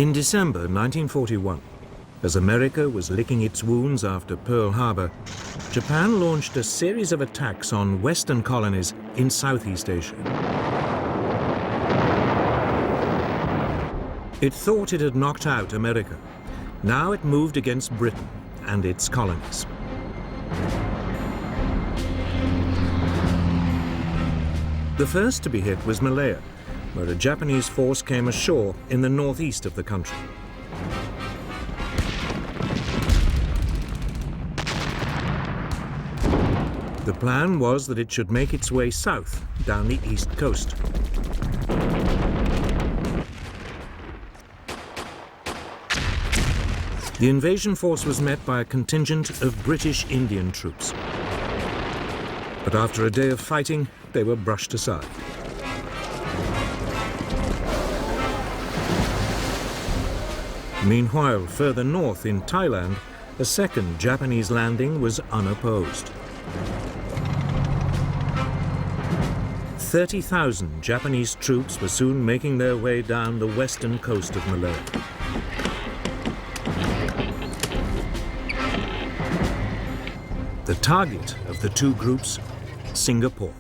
In December 1941, as America was licking its wounds after Pearl Harbor, Japan launched a series of attacks on Western colonies in Southeast Asia. It thought it had knocked out America. Now it moved against Britain and its colonies. The first to be hit was Malaya, where a Japanese force came ashore in the northeast of the country. The plan was that it should make its way south down the east coast. The invasion force was met by a contingent of British Indian troops. But after a day of fighting, they were brushed aside. Meanwhile, further north in Thailand, a second Japanese landing was unopposed. 30,000 Japanese troops were soon making their way down the western coast of Malaya. The target of the two groups, Singapore,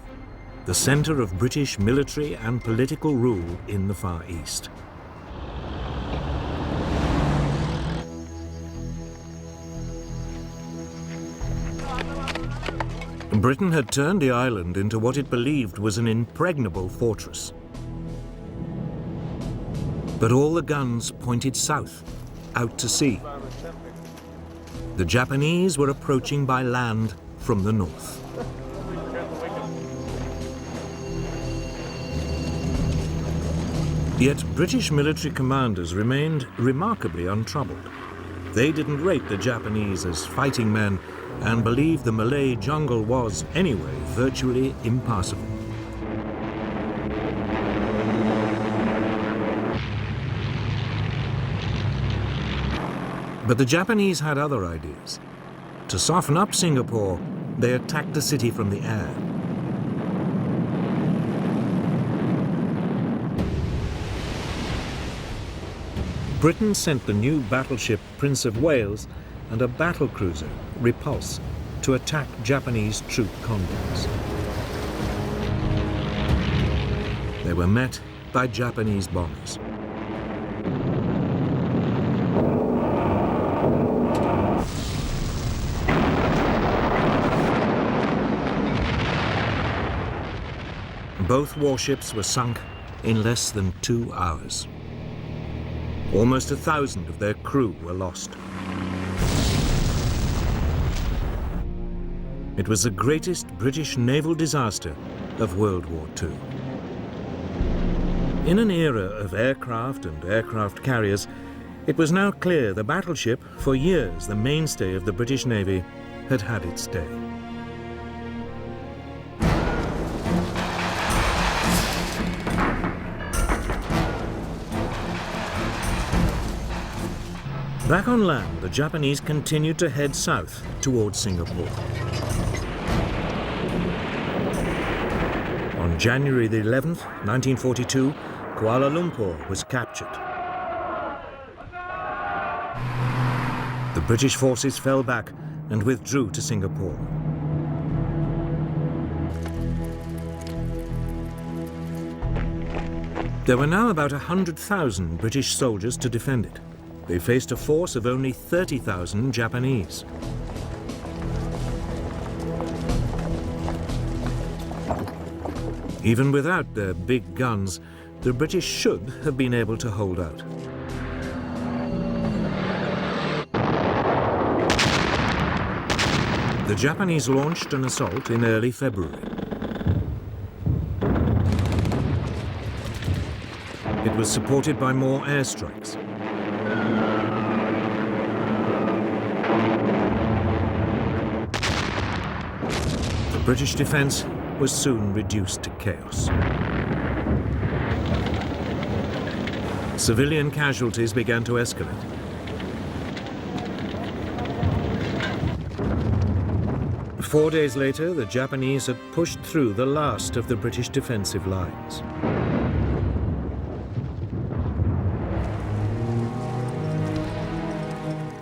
the center of British military and political rule in the Far East. Britain had turned the island into what it believed was an impregnable fortress. But all the guns pointed south, out to sea. The Japanese were approaching by land from the north. Yet British military commanders remained remarkably untroubled. They didn't rate the Japanese as fighting men and believed the Malay jungle was, anyway, virtually impassable. But the Japanese had other ideas. To soften up Singapore, they attacked the city from the air. Britain sent the new battleship Prince of Wales and a battlecruiser, Repulse, to attack Japanese troop convoys. They were met by Japanese bombers. Both warships were sunk in less than 2 hours. Almost 1,000 of their crew were lost. It was the greatest British naval disaster of World War II. In an era of aircraft and aircraft carriers, it was now clear the battleship, for years the mainstay of the British Navy, had had its day. Back on land, the Japanese continued to head south towards Singapore. On January the 11th, 1942, Kuala Lumpur was captured. The British forces fell back and withdrew to Singapore. There were now about 100,000 British soldiers to defend it. They faced a force of only 30,000 Japanese. Even without their big guns, the British should have been able to hold out. The Japanese launched an assault in early February. It was supported by more airstrikes. The British defense was soon reduced to chaos. Civilian casualties began to escalate. Four days later, the Japanese had pushed through the last of the British defensive lines.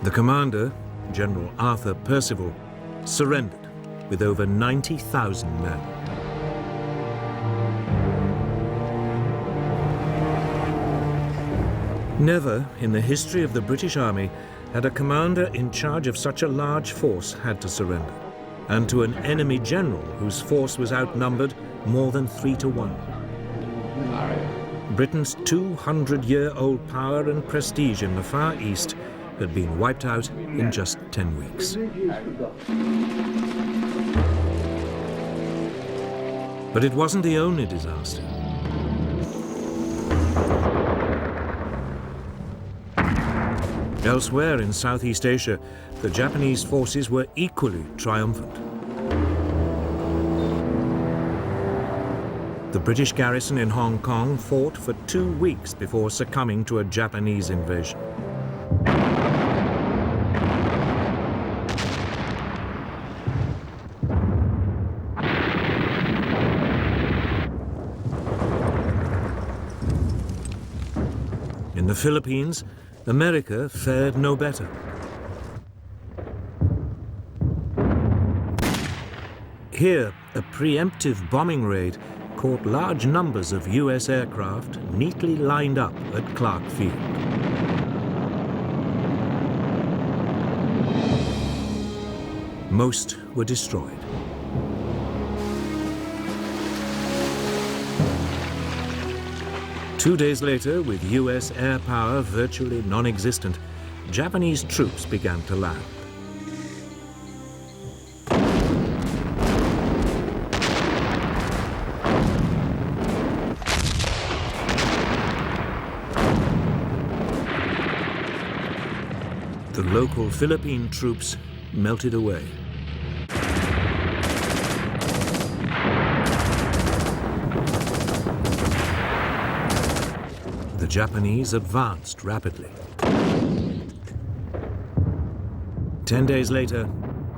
The commander, General Arthur Percival, surrendered with over 90,000 men. Never in the history of the British Army had a commander in charge of such a large force had to surrender, and to an enemy general whose force was outnumbered more than 3 to 1. Britain's 200-year-old power and prestige in the Far East had been wiped out in just 10 weeks. But it wasn't the only disaster. Elsewhere in Southeast Asia, the Japanese forces were equally triumphant. The British garrison in Hong Kong fought for 2 weeks before succumbing to a Japanese invasion. In the Philippines, America fared no better. Here, a preemptive bombing raid caught large numbers of US aircraft neatly lined up at Clark Field. Most were destroyed. Two days later, with US air power virtually non-existent, Japanese troops began to land. The local Philippine troops melted away. The Japanese advanced rapidly. 10 days later,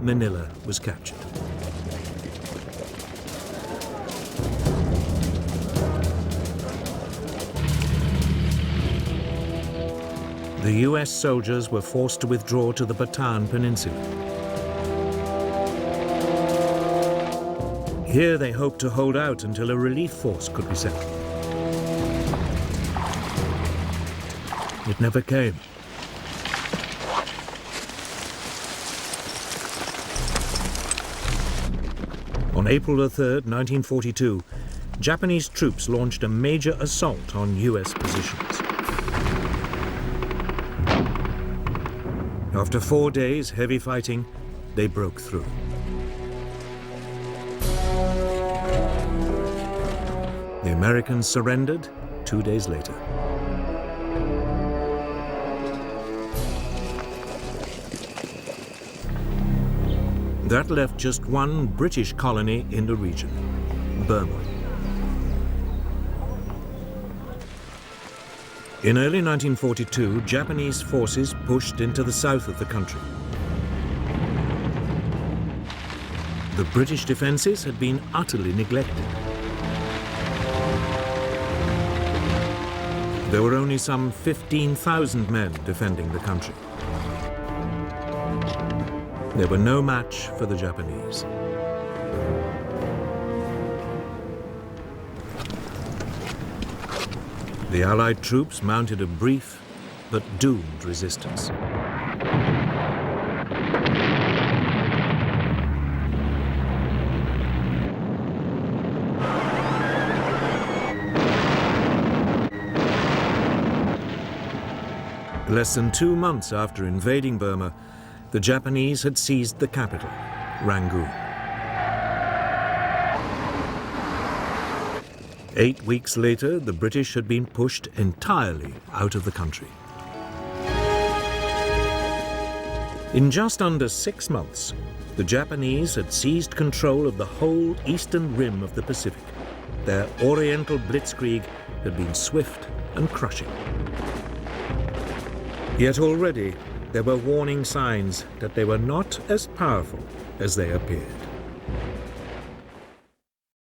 Manila was captured. The US soldiers were forced to withdraw to the Bataan Peninsula. Here they hoped to hold out until a relief force could be sent. It never came. On April 3rd, 1942, Japanese troops launched a major assault on US positions. After 4 days' heavy fighting, they broke through. The Americans surrendered 2 days later. That left just one British colony in the region, Burma. In early 1942, Japanese forces pushed into the south of the country. The British defenses had been utterly neglected. There were only some 15,000 men defending the country. They were no match for the Japanese. The Allied troops mounted a brief but doomed resistance. Less than 2 months after invading Burma, the Japanese had seized the capital, Rangoon. 8 weeks later, the British had been pushed entirely out of the country. In just under 6 months, the Japanese had seized control of the whole eastern rim of the Pacific. Their Oriental Blitzkrieg had been swift and crushing. Yet already, there were warning signs that they were not as powerful as they appeared.